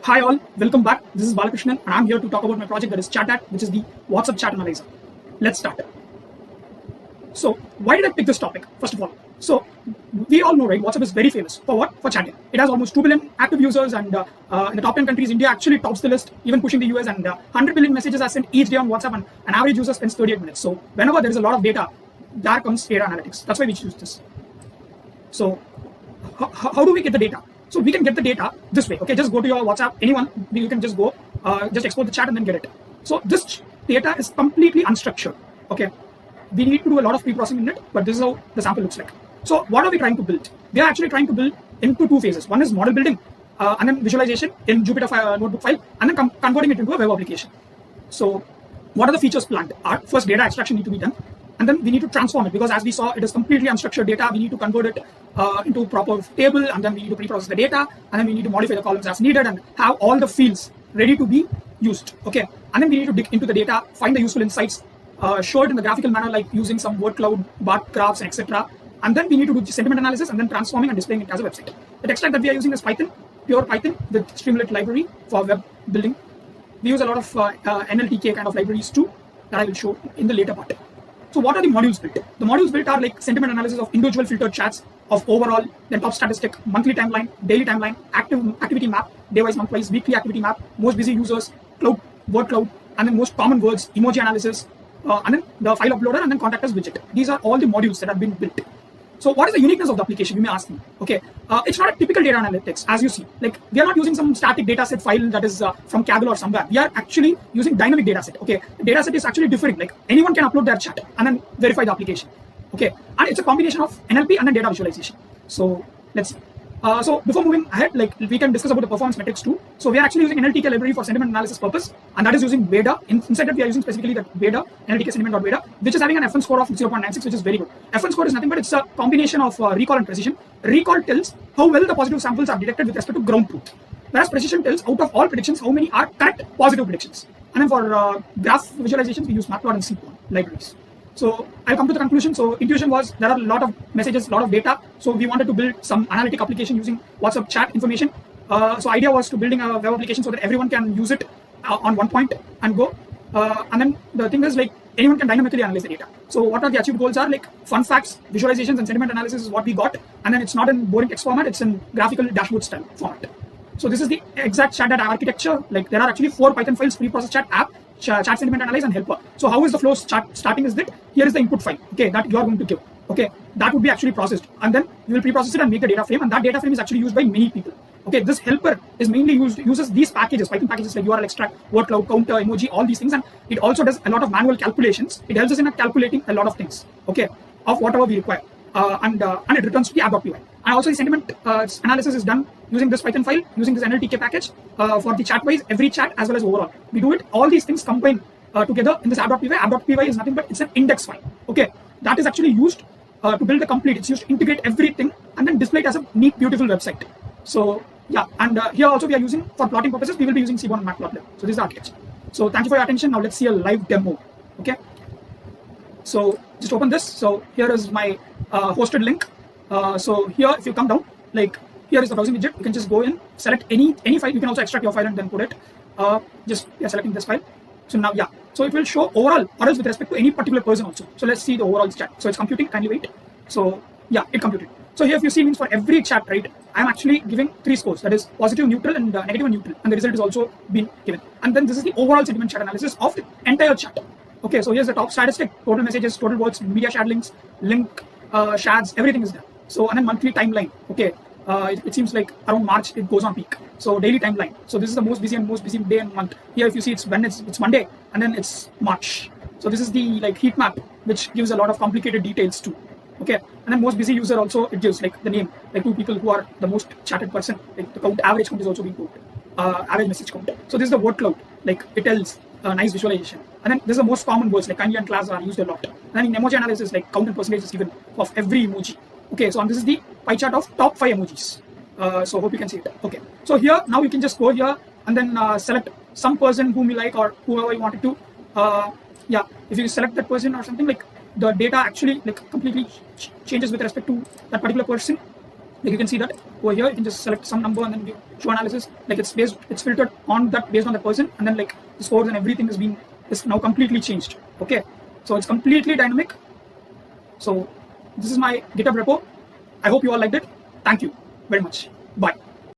Hi all, welcome back. This is Balakrishan and I'm here to talk about my project that is ChatDat, which is the WhatsApp chat analyzer. Let's start. So why did I pick this topic? First of all, so we all know, right, WhatsApp is very famous for what? For chatting. It has almost 2 billion active users, and in the top 10 countries, India actually tops the list, even pushing the US, and 100 billion messages are sent each day on WhatsApp, and an average user spends 38 minutes. So whenever there is a lot of data, there comes data analytics. That's why we choose this. So how do we get the data? So we can get the data this way. Okay, just go to your WhatsApp. Anyone, you can just go, just export the chat and then get it. So this data is completely unstructured. Okay, we need to do a lot of pre-processing in it, but this is how the sample looks like. So what are we trying to build? We are actually trying to build into 2 phases. One is model building, and then visualization in Jupyter notebook file, and then converting it into a web application. So what are the features planned? First, data extraction need to be done. And then we need to transform it, because as we saw, it is completely unstructured data. We need to convert it into proper table, and then we need to pre-process the data, and then we need to modify the columns as needed and have all the fields ready to be used. Okay, and then we need to dig into the data, find the useful insights, show it in the graphical manner, like using some word cloud, bar graphs, etc. And then we need to do the sentiment analysis and then transforming and displaying it as a website. The tech stack that we are using is Python, pure Python with Streamlit library for web building. We use a lot of NLTK kind of libraries too that I will show in the later part. So what are the modules built? The modules built are like sentiment analysis of individual filtered chats, of overall, then top statistic, monthly timeline, daily timeline, activity map, day-wise, month-wise, weekly activity map, most busy users, cloud, word cloud, and then most common words, emoji analysis, and then the file uploader, and then contact us widget. These are all the modules that have been built. So what is the uniqueness of the application, you may ask me? Okay, it's not a typical data analytics, as you see. Like, we are not using some static data set file that is from Kaggle or somewhere. We are actually using dynamic data set. Okay, the data set is actually different. Like, anyone can upload their chat and then verify the application. Okay, and it's a combination of NLP and then data visualization. So let's see. So before moving ahead, like, we can discuss about the performance metrics too. So we are actually using NLTK library for sentiment analysis purpose, and that is using Veda. Inside that, we are using specifically that Veda, NLTK sentiment.Veda, which is having an FN score of 0.96, which is very good. FN score is nothing but it's a combination of recall and precision. Recall tells how well the positive samples are detected with respect to ground truth, whereas precision tells out of all predictions how many are correct positive predictions. And then for graph visualizations, we use Matplot and Sequon libraries. So I'll come to the conclusion. So intuition was there are a lot of messages, a lot of data. So we wanted to build some analytic application using WhatsApp chat information. So idea was to building a web application so that everyone can use it on one point and go. And then the thing is, like, anyone can dynamically analyze the data. So what are the achieved goals are like fun facts, visualizations, and sentiment analysis is what we got. And then it's not in boring text format, it's in graphical dashboard style format. So this is the exact ChatDat architecture. Like, there are actually 4 Python files: pre-process chat app, chat sentiment analyze, and helper. So how is the flow starting is that here is the input file, okay, that you are going to give. Okay, that would be actually processed, and then you will pre-process it and make the data frame, and that data frame is actually used by many people. Okay, this helper is mainly uses these packages, Python packages like URL extract, word cloud, counter, emoji, all these things, and it also does a lot of manual calculations. It helps us in calculating a lot of things, okay, of whatever we require, and it returns to the app.py. And also the sentiment analysis is done using this Python file, using this NLTK package for the chat wise, every chat as well as overall. We do it, all these things combine together in this app.py. App.py is nothing but it's an index file. Okay, that is actually used to build the complete. It's used to integrate everything and then display it as a neat, beautiful website. So yeah, and here also we are using, for plotting purposes, we will be using Sequon and Matplotlib. So this is the architecture. So thank you for your attention. Now let's see a live demo. Okay, so just open this. So here is my hosted link. So here, if you come down, like, here is the browsing widget. You can just go in, select any file. You can also extract your file and then put it. Just selecting this file. So now, yeah. So it will show overall, or else with respect to any particular person also. So let's see the overall chat. So it's computing. Kindly wait. So yeah, it computed. So here, if you see, means for every chat, right, I'm actually giving 3 scores. That is positive, neutral, and negative and neutral. And the result is also been given. And then this is the overall sentiment chat analysis of the entire chat. Okay. So here's the top statistic: total messages, total words, media shared links, link shares, everything is there. So and then monthly timeline. Okay. It seems like around March it goes on peak. So daily timeline. So this is the most busy day and month. Here, if you see, it's when it's Monday, and then it's March. So this is the like heat map, which gives a lot of complicated details too. Okay, and then most busy user also, it gives like the name, like 2 people who are the most chatted person. Like the count, average count is also being put, average message count. So this is the word cloud. Like, it tells nice visualization. And then this is the most common words like kindly and class are used a lot. And then in emoji analysis, like count and percentage is given of every emoji. Okay, so and this is the pie chart of top 5 emojis. So hope you can see it. Okay, so here now you can just go here and then select some person whom you like or whoever you wanted to. Yeah, if you select that person or something, like the data actually like completely changes with respect to that particular person. Like you can see that over here, you can just select some number and then show analysis. Like it's filtered on that based on that person, and then like the scores and everything is now completely changed. Okay, so it's completely dynamic. So this is my GitHub repo. I hope you all liked it. Thank you very much. Bye.